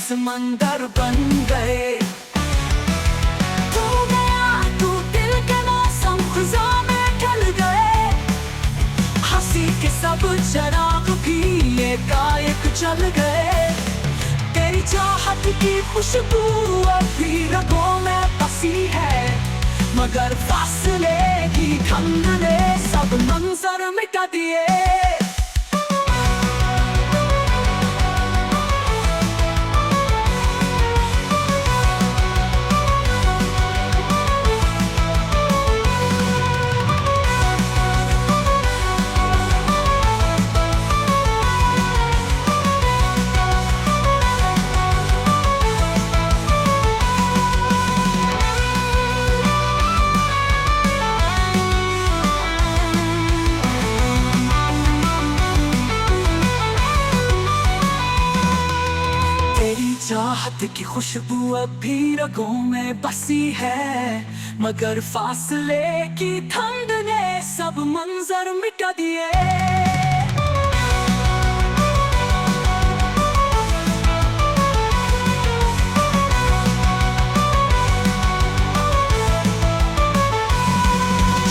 समंदर बन गए। तू गया तू दिल के मौसम खुज़ा में ढल गए। हंसी के सब चराग भी एकाएक जल गए। तेरी चाहत की खुशबू अभी रगों में बसी है, मगर फासले की ठंड ने सब मंजर मिटा दिए। चाहत की खुशबू अभी रगों में बसी है, मगर फासले की ठंड ने सब मंजर मिटा दिए।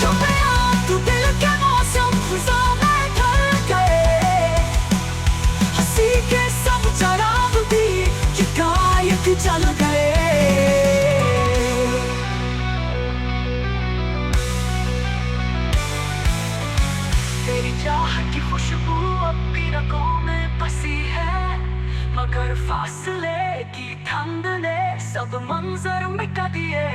जो गया तू दिल के मौसम खुज़ा में ढल गए। हंसी के सब चराग भी चल गए। तेरी चाहत की खुशबू अब भी रगों में बसी है, मगर फासले की ठंड ने सब मंजर मिटा दिए।